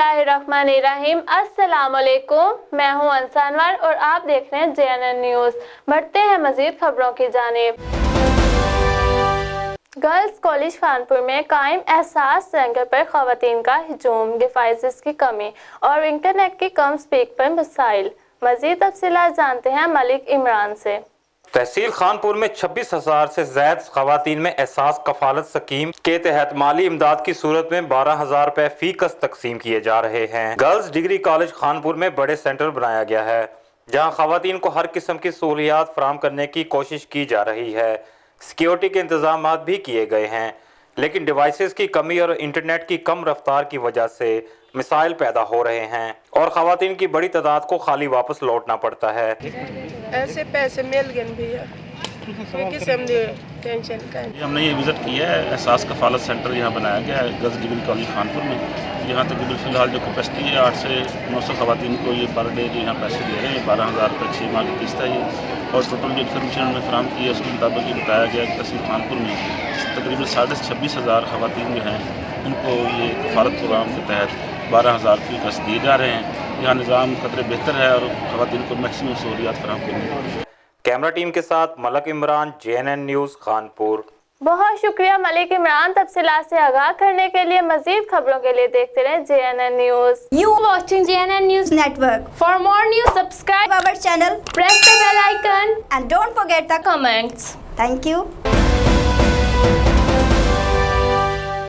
बिस्मिल्लाहिर्रहमानिर्रहीम। अस्सलाम वालेकुम, मैं हूं अंसानवर और आप देख रहे हैं JNN न्यूज़। बढ़ते हैं मजीद खबरों की जानिब। गर्ल्स कॉलेज खानपुर में कायम एहसास सेंटर पर खवातीन का हजूम, डिवाइसेस की कमी और इंटरनेट की कम स्पीड पर मसाइल। मजीद तफसीलात जानते हैं मलिक इमरान से। तहसील खानपुर में 26,000 से ज्यादा खवातीन में एहसास कफालत स्कीम के तहत माली इमदाद की सूरत में 12,000 रुपए फी कस तकसीम किए जा रहे हैं। गर्ल्स डिग्री कॉलेज खानपुर में बड़े सेंटर बनाया गया है जहां खवातीन को हर किस्म की सहूलियात फराहम करने की कोशिश की जा रही है। सिक्योरिटी के इंतजाम भी किए गए हैं, लेकिन डिवाइसेस की कमी और इंटरनेट की कम रफ्तार की वजह से मिसाइल पैदा हो रहे हैं और खवातीन की बड़ी तादाद को खाली वापस लौटना पड़ता है। ऐसे पैसे मिल गए भैया, किस्म दे टेंशन का। हमने ये विज़िट किया है, एहसास कफालत सेंटर यहाँ बनाया गया है गर्ल्स डिग्री कॉलेज खानपुर में। यहाँ तक फ़िलहाल जो कैपेसिटी है 8 से 900 खवातीन को ये पर डे जो यहाँ पैसे दे रहे हैं। 12,000 रुपये 6 माह की किस्त है ये, और टोटल जो इन्फॉर्मेशन उन्होंने फराहम की है उसके मुताबिक ये बताया गया कि तहसील खानपुर में तकरीबन 26,500 खवातीन जो हैं उनको ये कफालत प्रोग्राम के तहत 12,000 फी कस दिए जा रहे हैं। यहाँ निज़ाम कदरे बेहतर है और खवातीन को मैक्सिमम सहूलियात फराहम करनी। कैमरा टीम के साथ मलिक इमरान, JNN न्यूज़ खानपुर। बहुत शुक्रिया मलिक इमरान। तफसीलात से आगाह करने के लिए मजीद खबरों के लिए देखते रहे JNN news. You watching JNN News Network. For more news, subscribe Our channel, press the bell icon and don't forget the comments. Thank you.